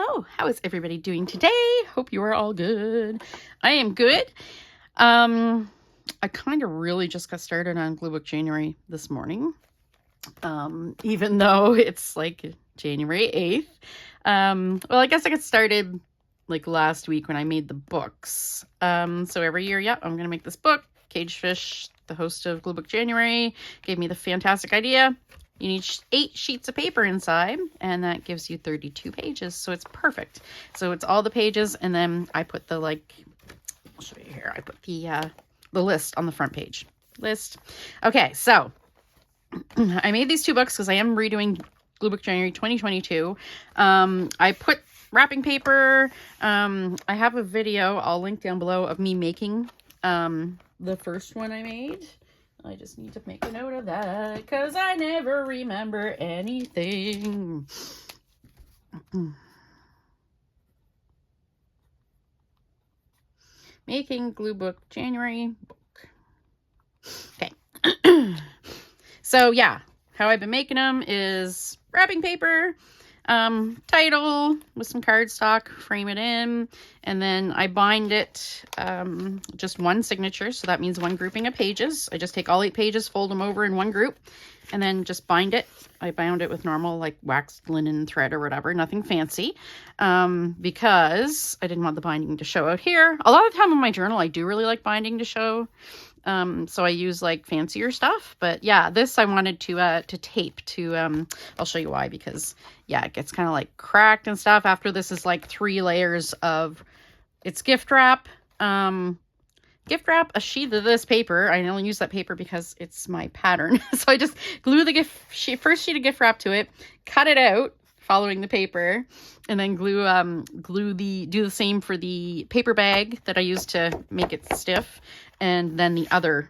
Hello, how is everybody doing today? Hope you are all good. I am good. I kind of really just got started on Gluebook January this morning, even though it's like January 8th. Well, I guess I got started like last week when I made the books. So every year, I'm going to make this book. Caged Fish, the host of Gluebook January, gave me the fantastic idea. You need 8 sheets of paper inside, and that gives you 32 pages, so it's perfect. So it's all the pages, and then I put the, I'll show you here. I put the list on the front page. List. Okay, so I made these 2 books because I am redoing Gluebook January 2022. I put wrapping paper. I have a video I'll link down below of me making the first one I made. I just need to make a note of that because I never remember anything. Making Gluebook January book. Okay. So yeah, how I've been making them is wrapping paper, title with some cardstock, frame it in, and then I bind it just one signature, so that means one grouping of pages. I just take all 8 pages, fold them over in one group, and then just bind it. I bound it with normal like waxed linen thread or whatever, nothing fancy, because I didn't want the binding to show out here. A lot of the time in my journal I do really like binding to show, so I use like fancier stuff, but yeah, this I wanted to tape to, I'll show you why, because yeah, it gets kind of like cracked and stuff. After this is like 3 layers of, it's gift wrap, a sheet of this paper. I only use that paper because it's my pattern. So I just glue the first sheet of gift wrap to it, cut it out following the paper, and then do the same for the paper bag that I used to make it stiff, and then the other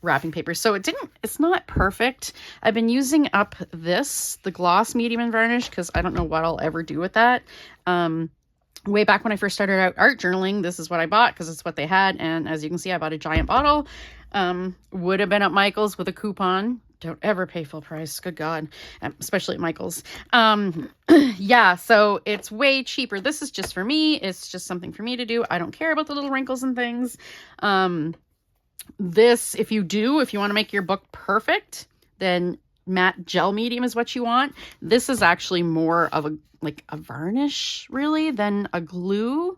wrapping paper. So it's not perfect. I've been using up the gloss medium and varnish because I don't know what I'll ever do with that. Way back when I first started out art journaling, this is what I bought because it's what they had. And as you can see, I bought a giant bottle. Would have been at Michael's with a coupon. Don't ever pay full price. Good God. Especially at Michael's. Yeah, so it's way cheaper. This is just for me. It's just something for me to do. I don't care about the little wrinkles and things. This, if you want to make your book perfect, then matte gel medium is what you want. This is actually more of a varnish really than a glue,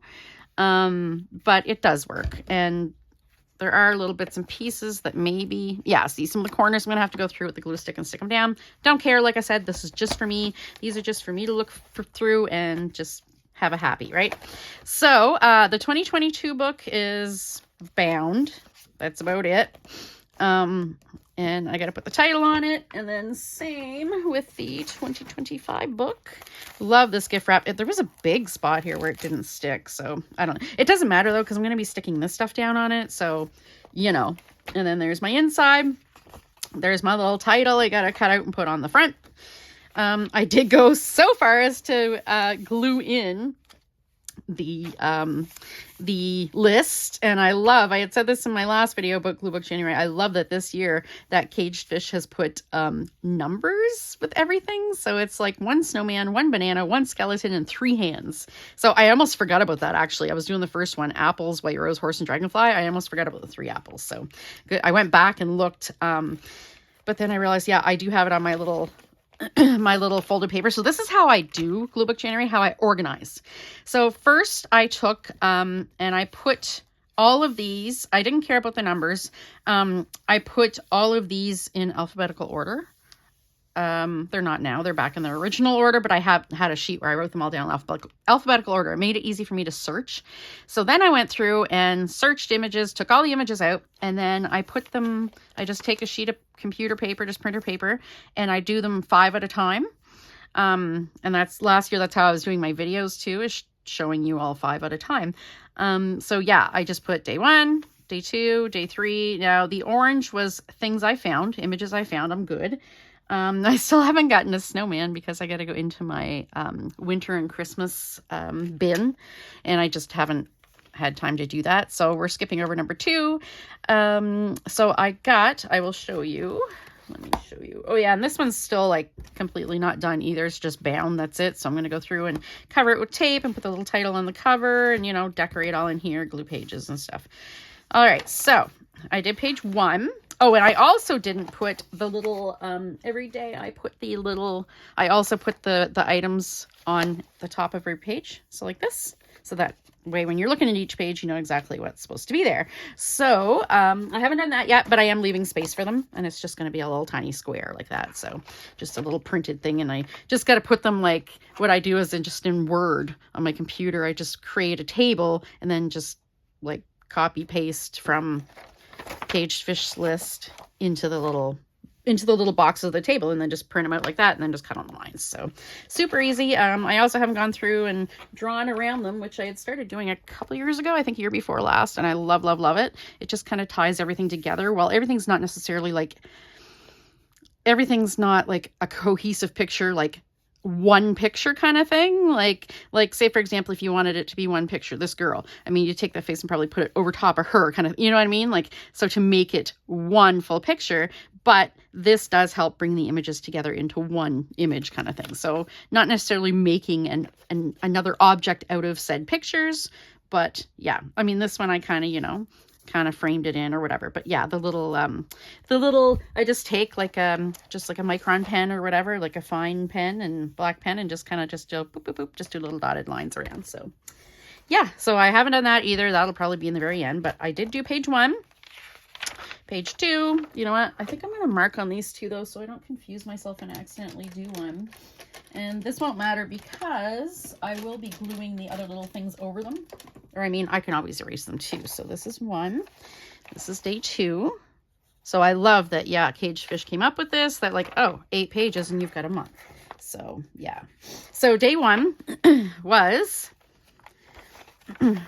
but it does work. And there are little bits and pieces that maybe, see some of the corners I'm gonna have to go through with the glue stick and stick them down. Don't care. Like I said, this is just for me. These are just for me to look through and just have a happy, right? So the 2022 book is bound. That's about it. And I got to put the title on it. And then same with the 2025 book. Love this gift wrap. There was a big spot here where it didn't stick. So I don't know. It doesn't matter though, because I'm going to be sticking this stuff down on it. So, And then there's my inside. There's my little title I got to cut out and put on the front. I did go so far as to glue in the list, and I had said this in my last video about Gluebook January. I love that this year that Caged Fish has put numbers with everything. So it's like 1 snowman, 1 banana, 1 skeleton, and 3 hands. So I almost forgot about that, actually. I was doing the first one, apples, white rose, horse, and dragonfly. I almost forgot about the 3 apples. So good. I went back and looked, but then I realized, I do have it on my little folded paper. So this is how I do Gluebook January, how I organize. So first I took and I put all of these, I didn't care about the numbers. I put all of these in alphabetical order. They're not now, they're back in their original order, but I had a sheet where I wrote them all down in alphabetical order. It made it easy for me to search. So then I went through and searched images, took all the images out, and then I just take a sheet of computer paper, just printer paper, and I do them 5 at a time. And that's last year, that's how I was doing my videos too, is showing you all 5 at a time. So yeah, I just put day 1, day 2, day 3. Now the orange was things I found, images I found. I'm good. I still haven't gotten a snowman because I got to go into my winter and Christmas bin, and I just haven't had time to do that. So we're skipping over number 2. So I will show you. let me show you. Oh yeah, and this one's still like completely not done either. It's just bound, that's it. So I'm going to go through and cover it with tape and put the little title on the cover and, you know, decorate all in here, glue pages and stuff. All right, so I did page 1. Oh, and I also didn't put the little, every day I put the little, I also put the items on the top of every page. So like this, so that way when you're looking at each page, you know exactly what's supposed to be there. So I haven't done that yet, but I am leaving space for them, and it's just going to be a little tiny square like that. So just a little printed thing, and I just got to put them, like what I do is just in Word on my computer, I just create a table and then just like copy paste from caged fish list into the little box of the table, and then just print them out like that, and then just cut on the lines. So super easy. I also haven't gone through and drawn around them, which I had started doing a couple years ago, I think year before last, and I love it. It just kind of ties everything together. While everything's not necessarily like, everything's not like a cohesive picture, like one picture kind of thing. Like say for example, if you wanted it to be one picture, this girl, I mean, you take that face and probably put it over top of her kind of, you know what I mean? Like, so to make it one full picture, but this does help bring the images together into one image kind of thing. So not necessarily making another object out of said pictures, but yeah, I mean, this one I kind of, you know, kind of framed it in or whatever. But yeah, the little I just take like just like a micron pen or whatever, like a fine pen and black pen, and just kind of just boop, boop, boop, just do little dotted lines around. So yeah, so I haven't done that either. That'll probably be in the very end, but I did do page 1. Page 2, you know what? I think I'm going to mark on these two though, so I don't confuse myself and accidentally do one. And this won't matter because I will be gluing the other little things over them. Or I mean, I can always erase them too. So this is 1. This is day 2. So I love that, yeah, Caged Fish came up with this, that like, oh, 8 pages and you've got a month. So yeah. So day 1 was,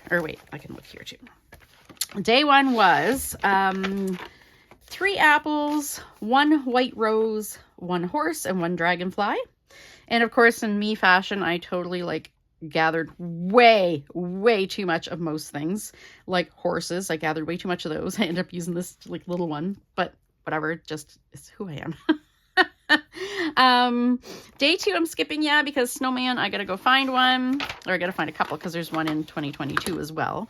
or wait, I can look here too. Day 1 was 3 apples, 1 white rose, 1 horse, and 1 dragonfly. And of course, in me fashion, I totally like gathered way too much of most things. Like horses, I gathered way too much of those. I ended up using this like little one, but whatever, just it's who I am. Day 2 I'm skipping, yeah, because snowman, I gotta go find one, or I gotta find a couple because there's one in 2022 as well.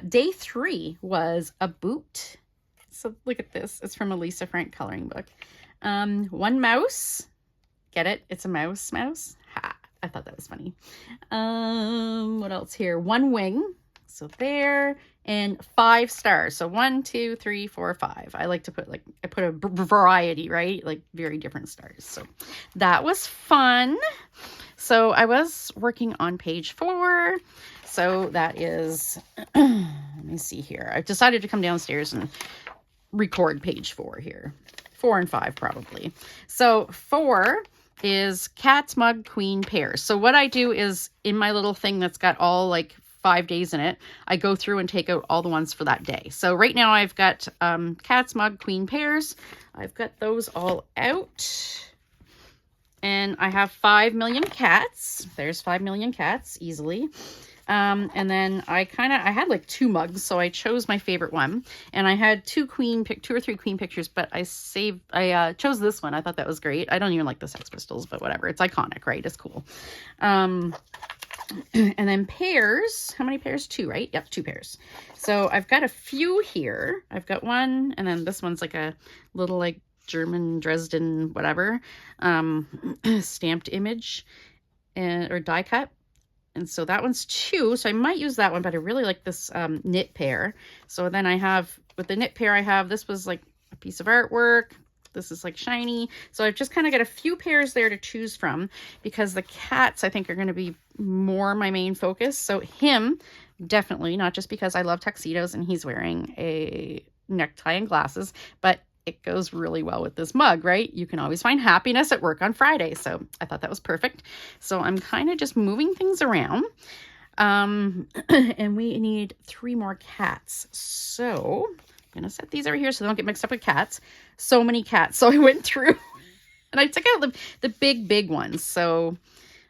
Day 3 was a boot. So look at this. It's from a Lisa Frank coloring book. 1 mouse. Get it? It's a mouse. Ha! I thought that was funny. What else here? 1 wing. So there. And 5 stars. So 1, 2, 3, 4, 5. I like to put like, I put a variety, right? Like very different stars. So that was fun. So I was working on page 4. So that is, let me see here. I've decided to come downstairs and record page 4 here. 4 and 5 probably. So 4 is cat's mug queen pairs. So what I do is in my little thing that's got all like 5 days in it, I go through and take out all the ones for that day. So right now I've got cat's mug queen pairs. I've got those all out. And I have 5 million cats. There's 5 million cats easily. And then I had like 2 mugs, so I chose my favorite one, and I had 2 or 3 queen pictures, but I chose this one. I thought that was great. I don't even like the Sex Pistols, but whatever. It's iconic, right? It's cool. And then pairs, how many pairs? 2, right? Yep, 2 pairs. So I've got a few here. I've got 1, and then this one's like a little like German Dresden, whatever, stamped image or die cut. And so that one's 2, so I might use that one, but I really like this knit pair. So then I have, with the knit pair I have, this was like a piece of artwork. This is like shiny. So I've just kind of got a few pairs there to choose from because the cats I think are going to be more my main focus. So him, definitely, not just because I love tuxedos and he's wearing a necktie and glasses, but it goes really well with this mug, right? You can always find happiness at work on Friday. So I thought that was perfect. So I'm kind of just moving things around. And we need 3 more cats. So I'm going to set these over here so they don't get mixed up with cats. So many cats. So I went through and I took out the big ones. So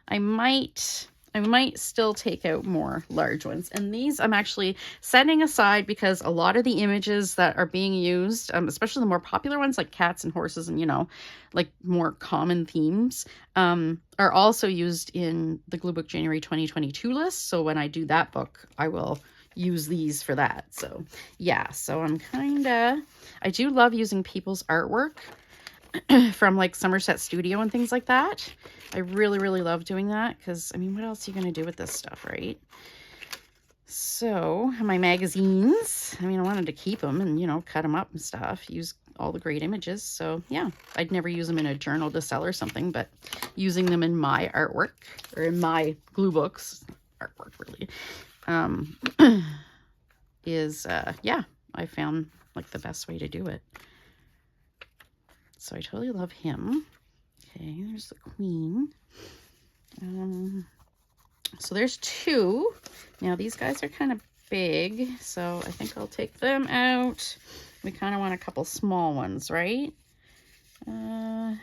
I might I might still take out more large ones. And these I'm actually setting aside because a lot of the images that are being used, especially the more popular ones like cats and horses and, you know, like more common themes, are also used in the Gluebook January 2022 list. So when I do that book, I will use these for that. So yeah, so I'm I do love using people's artwork from like Somerset Studio and things like that. I really, really love doing that because, I mean, what else are you going to do with this stuff, right? So my magazines, I mean, I wanted to keep them and, you know, cut them up and stuff, use all the great images. So yeah, I'd never use them in a journal to sell or something, but using them in my artwork or in my glue books, artwork really, is, yeah, I found like the best way to do it. So I totally love him. Okay, there's the queen. So there's two. Now these guys are kind of big, so I think I'll take them out. We kind of want a couple small ones, right? Him,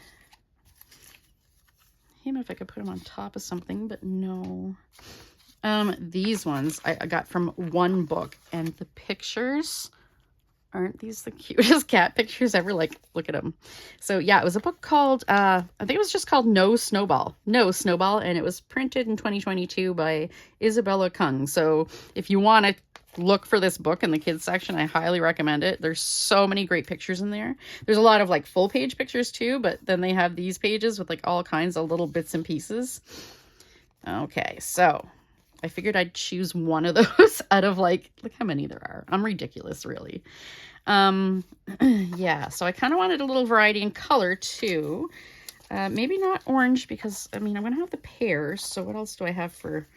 if I could put him on top of something, but no. These ones I got from one book, and the pictures, aren't these the cutest cat pictures ever? Like, look at them. So yeah, it was a book called, I think it was just called No Snowball, and it was printed in 2022 by Isabella Kung. So if you want to look for this book in the kids section, I highly recommend it. There's so many great pictures in there. There's a lot of like full page pictures too, but then they have these pages with like all kinds of little bits and pieces. Okay, so I figured I'd choose one of those out of like, look how many there are. I'm ridiculous, really. Yeah, so I kind of wanted a little variety in color too. Maybe not orange because, I mean, I'm going to have the pears. So what else do I have for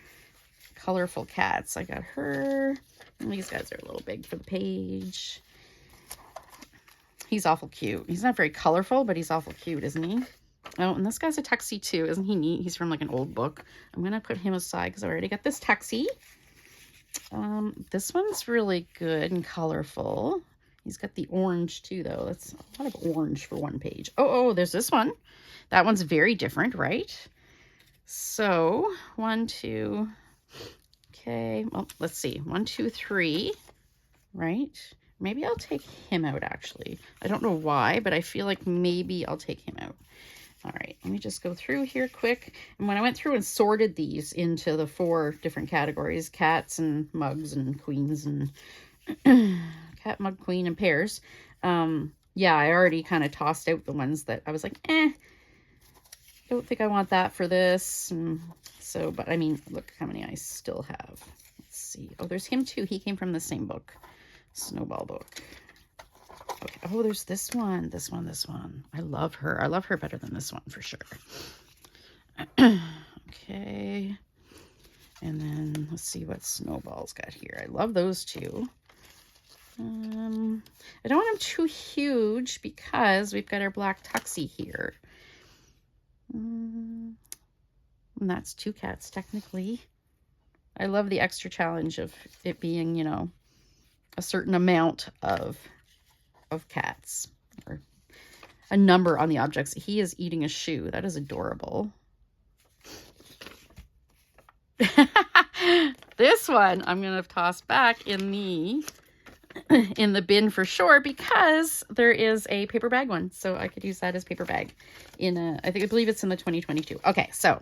colorful cats? I got her. And these guys are a little big for the page. He's awful cute. He's not very colorful, but he's awful cute, isn't he? Oh, and this guy's a tuxie too. Isn't he neat? He's from like an old book. I'm going to put him aside because I already got this tuxie. This one's really good and colorful. He's got the orange too, though. That's a lot of orange for one page. Oh, there's this one. That one's very different, right? So 1, 2. Okay, well, let's see. 1, 2, 3, right? Maybe I'll take him out, actually. I don't know why, but I feel like maybe I'll take him out. All right, let me just go through here quick. And when I went through and sorted these into the 4 different categories, cats and mugs and queens and cat, mug, queen, and pears, yeah, I already kind of tossed out the ones that I was like, don't think I want that for this. So, but I mean, look how many I still have. Let's see. Oh, there's him too. He came from the same book, Snowball book. Okay. Oh, there's this one. I love her. I love her better than this one for sure. Okay. And then let's see what Snowball's got here. I love those two. I don't want them too huge because we've got our black tuxie here. And that's 2 cats technically. I love the extra challenge of it being, you know, a certain amount of cats or a number on the objects. He is eating a shoe. That is adorable. This one I'm going to toss back in the bin for sure because there is a paper bag one. So I could use that as paper bag in I believe it's in the 2022. Okay, so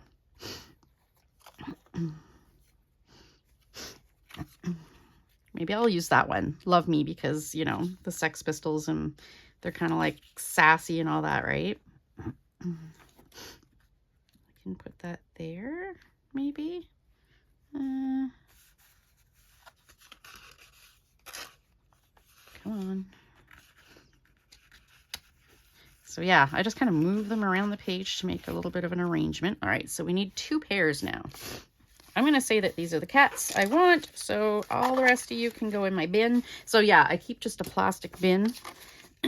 maybe I'll use that one. Love Me, because, you know, the Sex Pistols and they're kind of like sassy and all that, right? I can put that there, maybe. Come on. So yeah, I just kind of move them around the page to make a little bit of an arrangement. All right, so we need 2 pairs now. I'm going to say that these are the cats I want, so all the rest of you can go in my bin. So yeah, I keep just a plastic bin.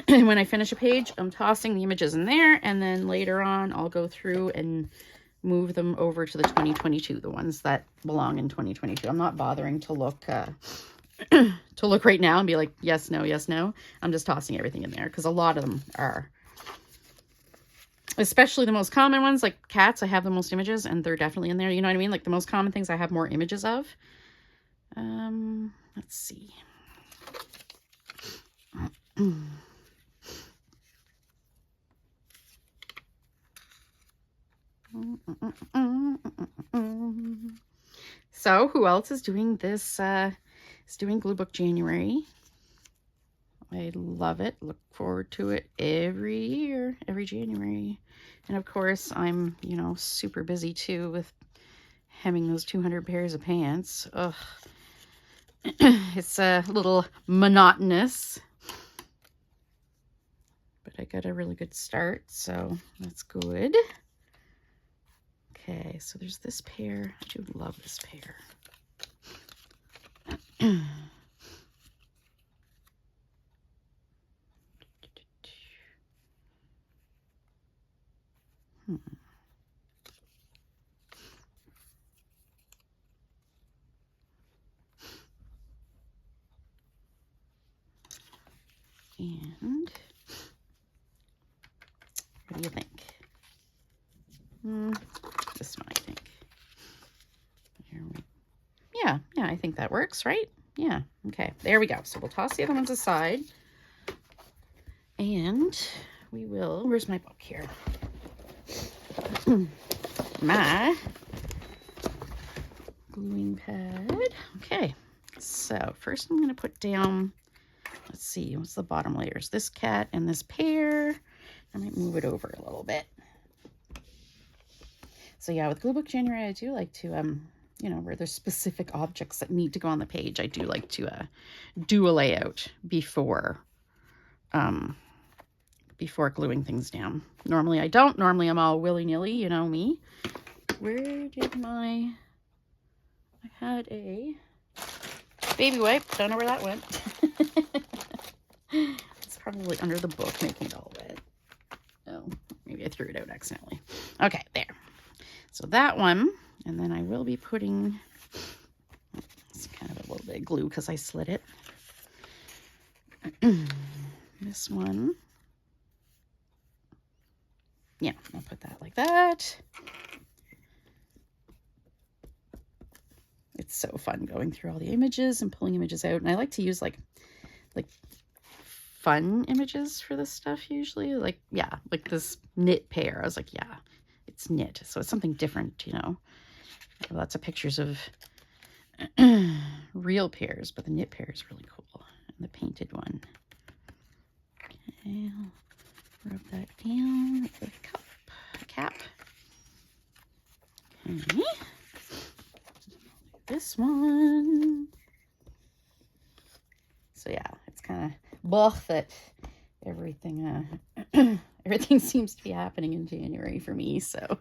And when I finish a page, I'm tossing the images in there, and then later on I'll go through and move them over to the 2022, the ones that belong in 2022. I'm not bothering to look right now and be like, yes, no, yes, no. I'm just tossing everything in there because a lot of them are especially the most common ones, like cats. I have the most images, and they're definitely in there. You know what I mean? Like the most common things I have more images of. Let's see. So who else is doing this? Is doing Gluebook January. I love it. Look forward to it every year, every January. And of course, I'm, you know, super busy too with hemming those 200 pairs of pants. Ugh. It's a little monotonous, but I got a really good start, so that's good. Okay, so there's this pair. I do love this pair. And what do you think? This one, I think. Yeah, I think that works, right? Yeah, okay, there we go. So we'll toss the other ones aside. And we will, where's my book here? My gluing pad. Okay, so first I'm going to put down, let's see, what's the bottom layers? This cat and this pair. I might move it over a little bit. So yeah, with Gluebook January, I do like to, you know, where there's specific objects that need to go on the page, I do like to do a layout before gluing things down. Normally I don't. Normally I'm all willy-nilly, you know me. Where did my... I had a baby wipe. Don't know where that went. It's probably under the book, making it all wet. Oh, maybe I threw it out accidentally. Okay, there. So that one, and then I will be putting, it's kind of a little bit of glue because I slid it. This one. Yeah, I'll put that like that. It's so fun going through all the images and pulling images out. And I like to use like fun images for this stuff usually. Like, yeah, like this knit pair. I was like, yeah, it's knit. So it's something different, you know. Lots of pictures of real pairs, but the knit pair is really cool. And the painted one. Okay, I'll rub that down with the cap. Okay. This one. So yeah, it's kind of both that everything everything seems to be happening in January for me. So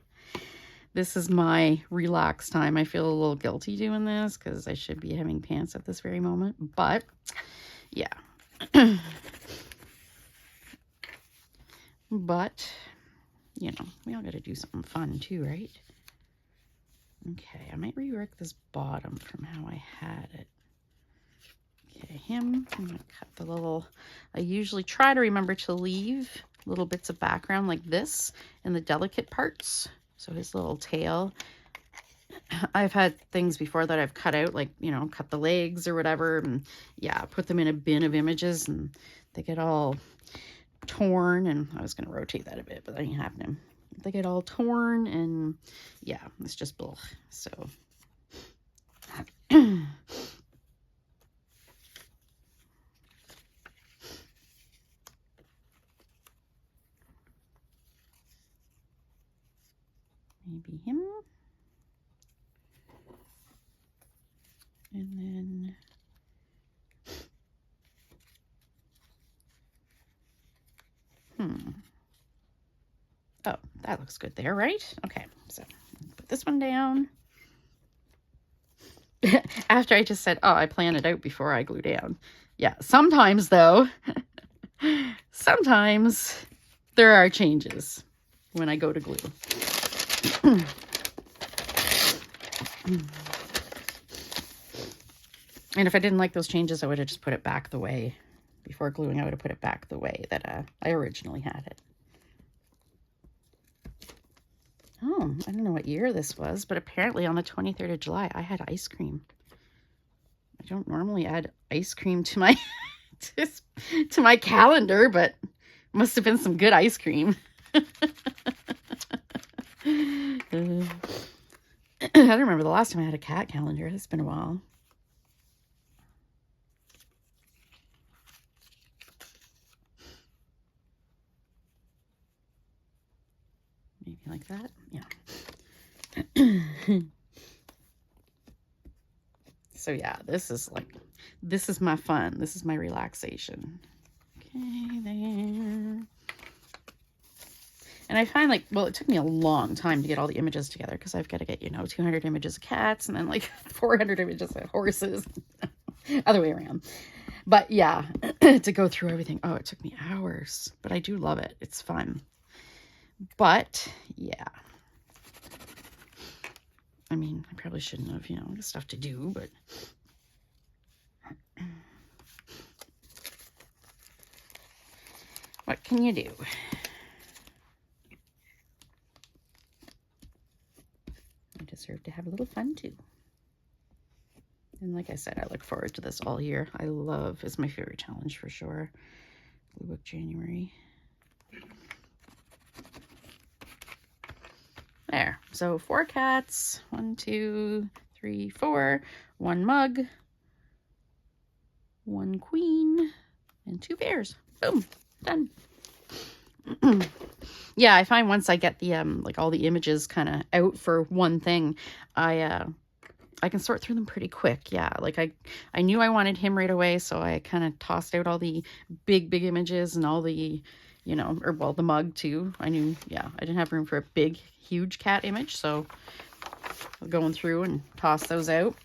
this is my relaxed time. I feel a little guilty doing this because I should be having pants at this very moment, but yeah. But you know, we all got to do something fun too, right? Okay, I might rework this bottom from how I had it. Okay, him, I'm gonna cut the little, I usually try to remember to leave little bits of background like this in the delicate parts. So his little tail. I've had things before that I've cut out, like, you know, cut the legs or whatever, and yeah, put them in a bin of images and they get all torn, and I was gonna rotate that a bit, but that ain't happening. They get all torn, and yeah, it's just blech. So maybe him, and then oh, that looks good there, right? Okay, so put this one down. After I just said, oh, I plan it out before I glue down. Yeah, sometimes though, sometimes there are changes when I go to glue. And if I didn't like those changes, I would have just put it back the way, before gluing, I would have put it back the way that I originally had it. Oh, I don't know what year this was, but apparently on the 23rd of July, I had ice cream. I don't normally add ice cream to my to my calendar, but must have been some good ice cream. I don't remember the last time I had a cat calendar. It's been a while. Maybe like that. Yeah. So yeah, this is my fun. This is my relaxation. Okay, there. And I find well, it took me a long time to get all the images together because I've got to get, 200 images of cats and then like 400 images of horses. Other way around. But yeah, to go through everything. Oh, it took me hours, but I do love it. It's fun. But yeah. I mean, I probably shouldn't have, stuff to do, but what can you do? I deserve to have a little fun too. And like I said, I look forward to this all year. It's my favorite challenge for sure. Gluebook January. There. So 4 cats. 1, 2, 3, 4. 1 mug. 1 queen. And 2 bears. Boom. Done. Yeah, I find once I get the all the images kind of out for one thing, I can sort through them pretty quick. Yeah, like I knew I wanted him right away, so I kind of tossed out all the big images and all the, the mug too. I knew, yeah, I didn't have room for a big, huge cat image, so I was going through and toss those out.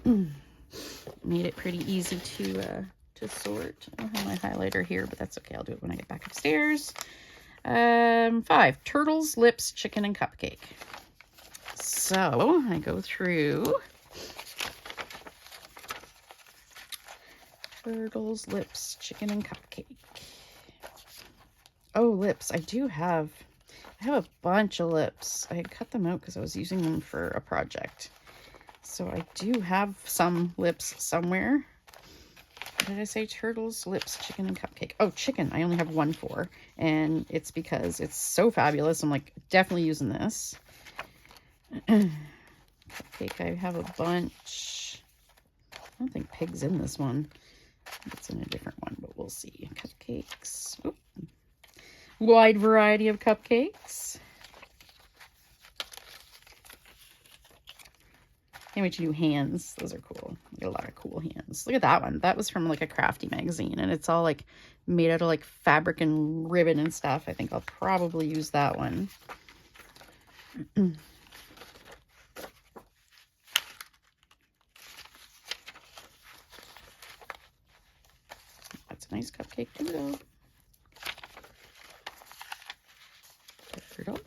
Made it pretty easy to sort. I don't have my highlighter here, but that's okay. I'll do it when I get back upstairs. 5 turtles, lips, chicken, and cupcake. So I go through turtles, lips, chicken, and cupcake. Oh, lips. I have a bunch of lips. I had cut them out because I was using them for a project. So I do have some lips somewhere. What did I say? Turtles, lips, chicken, and cupcake. Oh, chicken. I only have 1 for. And it's because it's so fabulous. I'm like, definitely using this. Cupcake, I have a bunch. I don't think pig's in this one. It's in a different one, but we'll see. Cupcakes. Oop. Wide variety of cupcakes. Can't wait to do hands. Those are cool. Get a lot of cool hands. Look at that one. That was from like a crafty magazine, and it's all like made out of like fabric and ribbon and stuff. I think I'll probably use that one. That's a nice cupcake too, though. Turtle.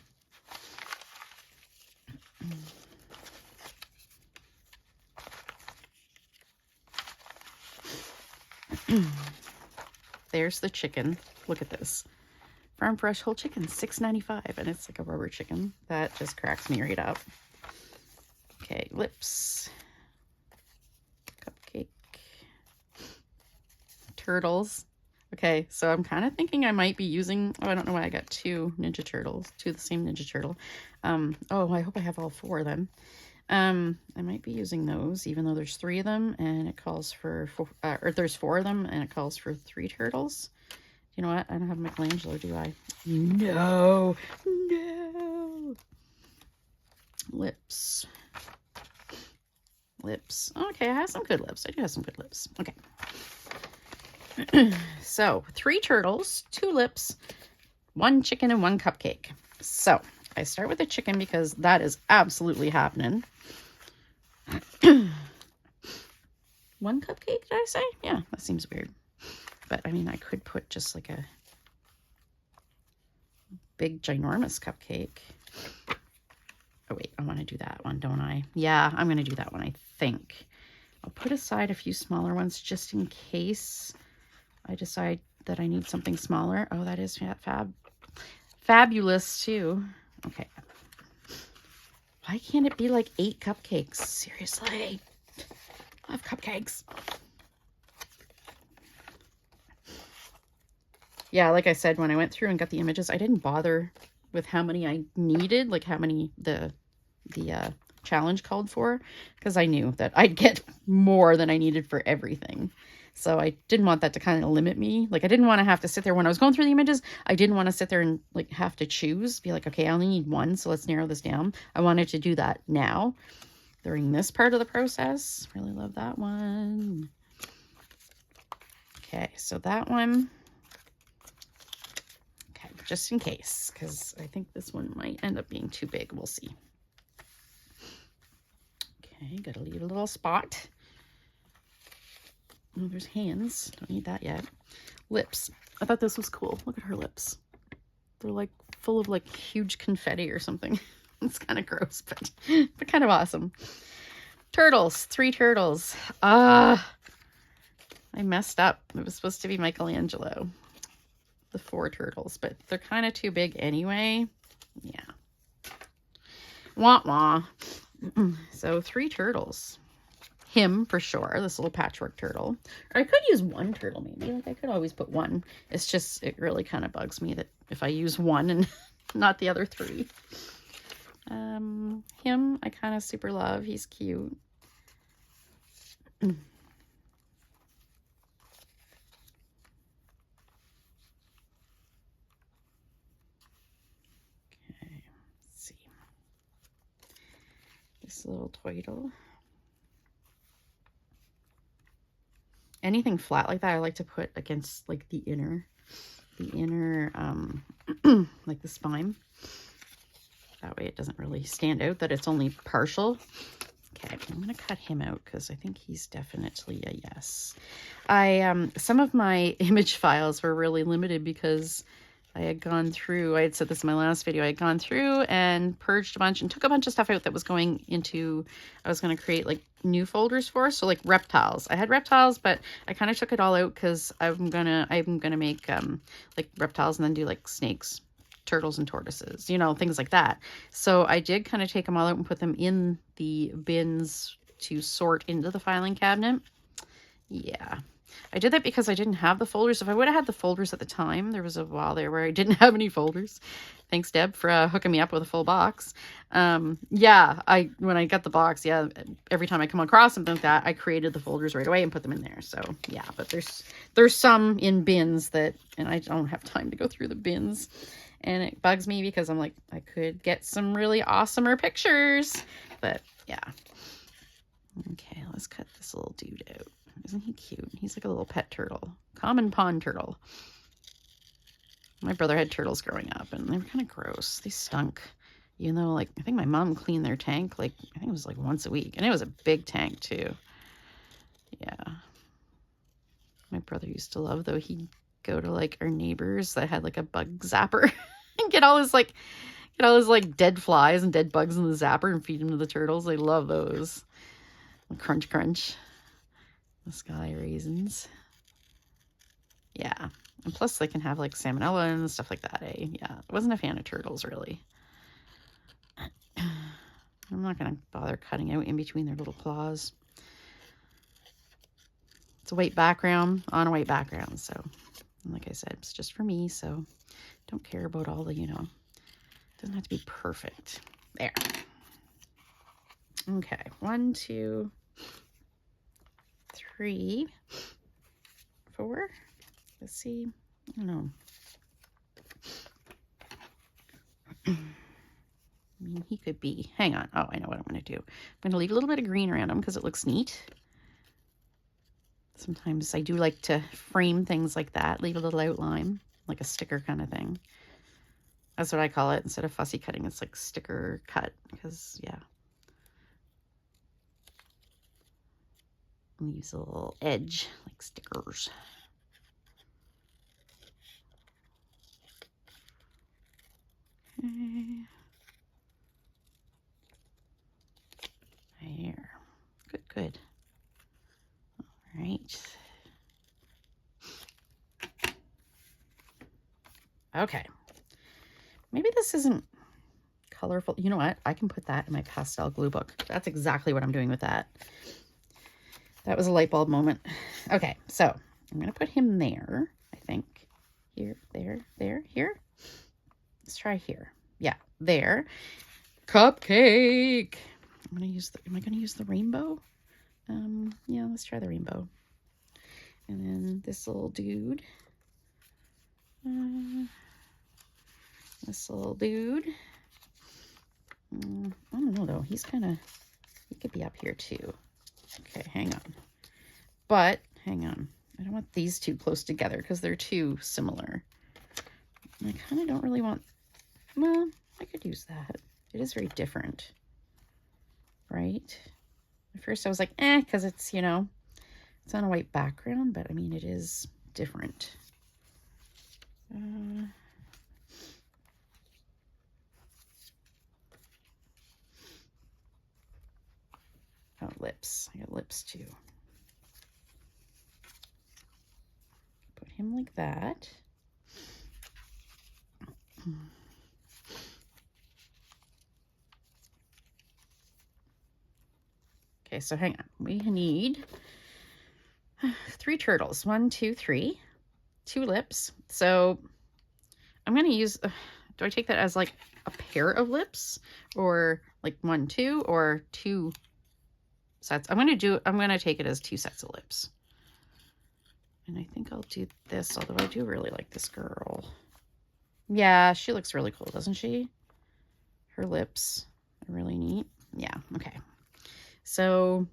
There's the chicken. Look at this. Farm fresh whole chicken, $6.95, and it's like a rubber chicken. That just cracks me right up. Okay, lips. Cupcake. Turtles. Okay, so I'm kind of thinking I might be using, I don't know why I got 2 Ninja Turtles, 2 of the same Ninja Turtle. Oh, I hope I have all 4 of them. I might be using those, even though there's 3 of them, and it calls for, or there's 4 of them, and it calls for 3 turtles. You know what? I don't have Michelangelo, do I? No! No! Lips. Lips. Okay, I have some good lips. I do have some good lips. Okay. So 3 turtles, 2 lips, 1 chicken, and 1 cupcake. So I start with the chicken because that is absolutely happening. 1 cupcake, did I say? Yeah, that seems weird. But I mean, I could put just like a big ginormous cupcake. Oh wait, I want to do that one, don't I? Yeah, I'm going to do that one, I think. I'll put aside a few smaller ones just in case I decide that I need something smaller. Oh, that is fabulous too. Okay. Why can't it be like 8 cupcakes? Seriously. I love cupcakes. Yeah, like I said, when I went through and got the images, I didn't bother with how many I needed, like how many the challenge called for, because I knew that I'd get more than I needed for everything. So I didn't want that to kind of limit me. Like I didn't want to have to sit there when I was going through the images. I didn't want to sit there and like have to choose, be like, okay, I only need one, so let's narrow this down. I wanted to do that now during this part of the process. Really love that one. Okay, so that one, okay, just in case, because I think this one might end up being too big. We'll see. Okay, gotta leave a little spot. Oh, there's hands. Don't need that yet. Lips. I thought this was cool. Look at her lips. They're like full of like huge confetti or something. It's kind of gross, but kind of awesome. Turtles. 3 turtles. I messed up. It was supposed to be Michelangelo. The 4 turtles, but they're kind of too big anyway. Yeah. Wah wah. So 3 turtles. Him for sure, this little patchwork turtle. Or I could use 1 turtle maybe. Like I could always put 1. It's just, it really kind of bugs me that if I use 1 and not the other 3. Him I kind of super love. He's cute. Okay, let's see. This little turtle. Anything flat like that I like to put against like the inner like the spine. That way it doesn't really stand out that it's only partial. Okay, I'm gonna cut him out because I think he's definitely a yes. Some of my image files were really limited because I had gone through, I had said this in my last video, I had gone through and purged a bunch and took a bunch of stuff out that was going into, I was going to create like new folders for. So like reptiles. I had reptiles, but I kind of took it all out because I'm gonna make like reptiles and then do like snakes, turtles and tortoises, you know, things like that. So I did kind of take them all out and put them in the bins to sort into the filing cabinet. Yeah. I did that because I didn't have the folders. If I would have had the folders at the time, there was a while there where I didn't have any folders. Thanks, Deb, for hooking me up with a full box. Yeah, when I got the box, yeah, every time I come across something like that, I created the folders right away and put them in there. So yeah, but there's some in bins that, and I don't have time to go through the bins. And it bugs me because I'm like, I could get some really awesomer pictures. But yeah. Okay, let's cut this little dude out. Isn't he cute? He's like a little pet turtle. Common pond turtle. My brother had turtles growing up and they were kind of gross. They stunk. You know, like I think my mom cleaned their tank like, I think it was like once a week. And it was a big tank too. Yeah. My brother used to love though. He'd go to like our neighbors that had like a bug zapper and get all his like dead flies and dead bugs in the zapper and feed them to the turtles. They love those. Crunch, crunch. The sky raisins. Yeah. And plus they can have like salmonella and stuff like that, eh? Yeah. I wasn't a fan of turtles really. I'm not going to bother cutting out in between their little claws. It's a white background on a white background. So like I said, it's just for me. So don't care about all the, you know, it doesn't have to be perfect. There. Okay. 1, 2, 3, 4. Let's see. I don't know. I mean, he could be. Hang on. Oh, I know what I'm going to do. I'm going to leave a little bit of green around him because it looks neat. Sometimes I do like to frame things like that. Leave a little outline, like a sticker kind of thing. That's what I call it. Instead of fussy cutting, it's like sticker cut because, yeah. Leaves a little edge, like stickers. Okay. There. Good, good. All right. Okay. Maybe this isn't colorful. You know what? I can put that in my pastel glue book. That's exactly what I'm doing with that. That was a light bulb moment. Okay, so I'm going to put him there, I think. Here, there, here. Let's try here. Yeah, there. Cupcake. Am I going to use the rainbow? Yeah, let's try the rainbow. And then this little dude. This little dude. I don't know though. He could be up here too. Okay, hang on. But, hang on. I don't want these two close together because they're too similar. And I kind of don't really want, well, I could use that. It is very different, right? At first I was like, because it's, you know, it's on a white background, but I mean, it is different. Oh, lips. I got lips too. Put him like that. Okay, so hang on. We need 3 turtles. 1, 2, 3. 2 lips. So I'm going to use, do I take that as like a pair of lips or like 1, 2 or 2 sets? I'm going to take it as 2 sets of lips. And I think I'll do this, although I do really like this girl. Yeah, she looks really cool, doesn't she? Her lips are really neat. Yeah, okay. So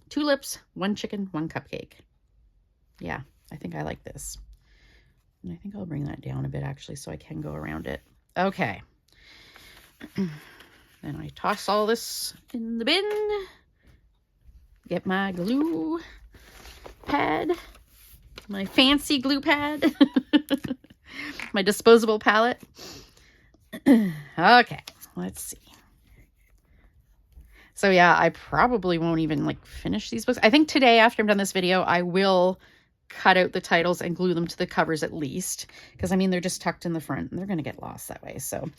2 lips, 1 chicken, 1 cupcake. Yeah, I think I like this. And I think I'll bring that down a bit actually so I can go around it. Okay. Then I toss all this in the bin. Get my glue pad. My fancy glue pad. My disposable palette. Okay, let's see. So yeah, I probably won't even like finish these books. I think today after I'm done this video, I will cut out the titles and glue them to the covers at least. Because I mean, they're just tucked in the front and they're going to get lost that way. So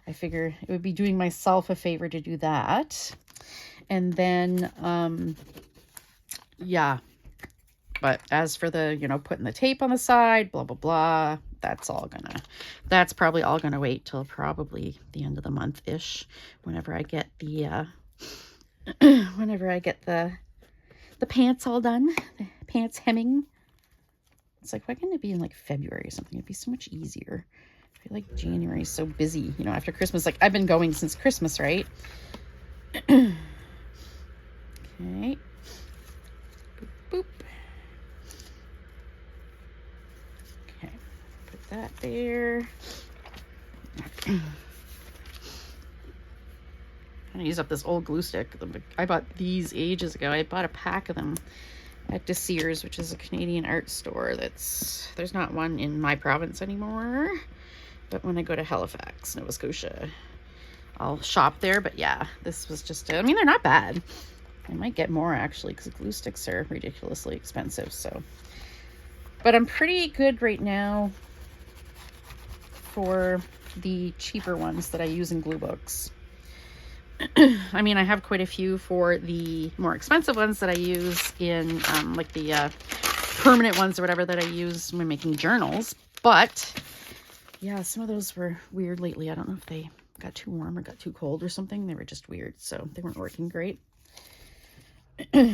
I figure it would be doing myself a favor to do that. And then, yeah. But as for the, you know, putting the tape on the side, blah, blah, blah, that's probably all gonna wait till probably the end of the month-ish, whenever I get the, the pants all done, the pants hemming. It's like, why can't it be in like February or something? It'd be so much easier. I feel like January is so busy, you know, after Christmas. Like, I've been going since Christmas, right? Okay. Boop, boop. Okay, put that there. I'm gonna use up this old glue stick. I bought these ages ago. I bought a pack of them at Sears, which is a Canadian art store. There's not one in my province anymore, but when I go to Halifax, Nova Scotia, I'll shop there. But yeah, this was just, I mean, they're not bad. I might get more actually, because glue sticks are ridiculously expensive. So, but I'm pretty good right now for the cheaper ones that I use in glue books. I mean, I have quite a few for the more expensive ones that I use in like the permanent ones or whatever that I use when making journals. But yeah, some of those were weird lately. I don't know if they got too warm or got too cold or something. They were just weird, so they weren't working great. Yeah,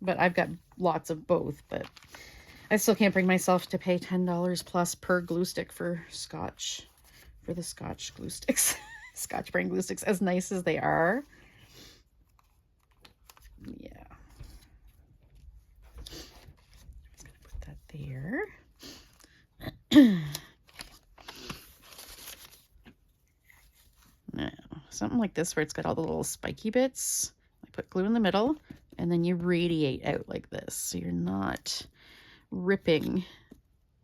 but I've got lots of both, but I still can't bring myself to pay $10 plus per glue stick for the Scotch glue sticks. Scotch brand glue sticks, as nice as they are. Yeah. I'm just gonna put that there. Now, something like this where it's got all the little spiky bits. I put glue in the middle, and then you radiate out like this. So you're not ripping.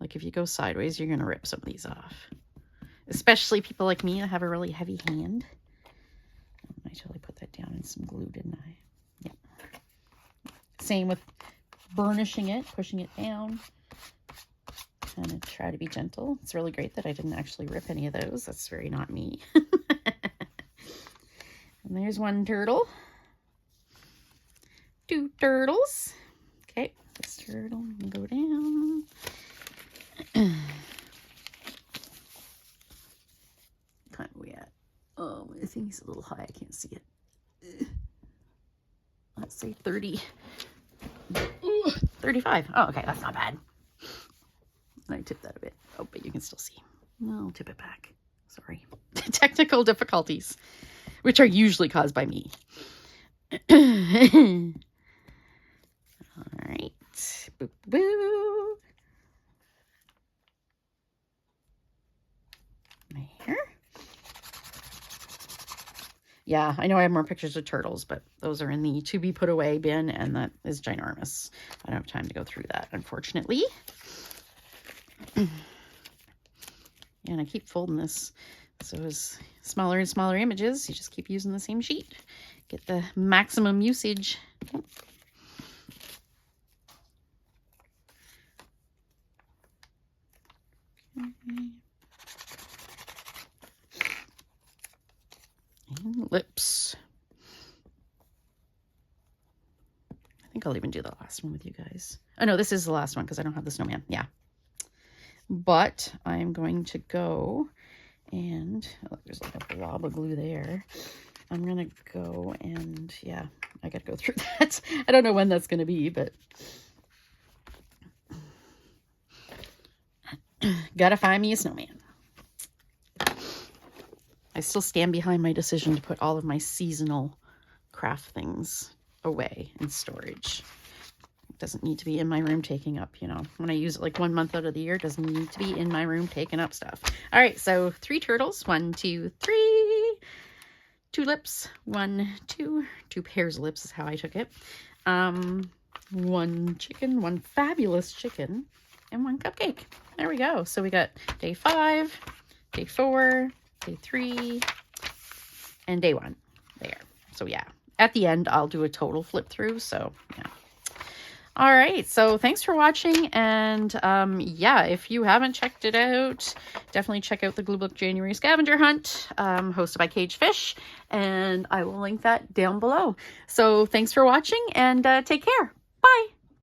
Like if you go sideways, you're gonna rip some of these off. Especially people like me that have a really heavy hand. I totally put that down in some glue, didn't I? Yep. Same with burnishing it, pushing it down. And I try to be gentle. It's really great that I didn't actually rip any of those. That's very not me. And there's one turtle. 2 turtles. Okay, this turtle can go down. Kind of we at? Oh, I think he's a little high. I can't see it. Let's say 30. Ooh, 35. Oh, okay, that's not bad. I tipped that a bit. Oh, but you can still see. I'll tip it back. Sorry. Technical difficulties, which are usually caused by me. All right. Boo, boo. There. Yeah, I know I have more pictures of turtles, but those are in the to be put away bin, and that is ginormous. I don't have time to go through that, unfortunately. And I keep folding this, so as smaller and smaller images, you just keep using the same sheet. Get the maximum usage. And lips. I think I'll even do the last one with you guys. Oh no, this is the last one because I don't have the snowman. Yeah. But I'm going to go and, oh, there's like a blob of glue there. I'm going to go and, yeah, I got to go through that. I don't know when that's going to be, but gotta find me a snowman. I still stand behind my decision to put all of my seasonal craft things away in storage. It doesn't need to be in my room taking up, you know, when I use it like 1 month out of the year, it doesn't need to be in my room taking up stuff. All right, so 3 turtles, 1, 2, 3, 2 lips, 1, 2, 2 pairs of lips is how I took it. 1 chicken, 1 fabulous chicken, and 1 cupcake. There we go. So we got day 5, day 4, day 3, and day 1 there. So yeah, at the end, I'll do a total flip through. So yeah. All right, so thanks for watching, and yeah, if you haven't checked it out, definitely check out the Gluebook January Scavenger Hunt, hosted by Caged Fish, and I will link that down below. So thanks for watching, and take care. Bye!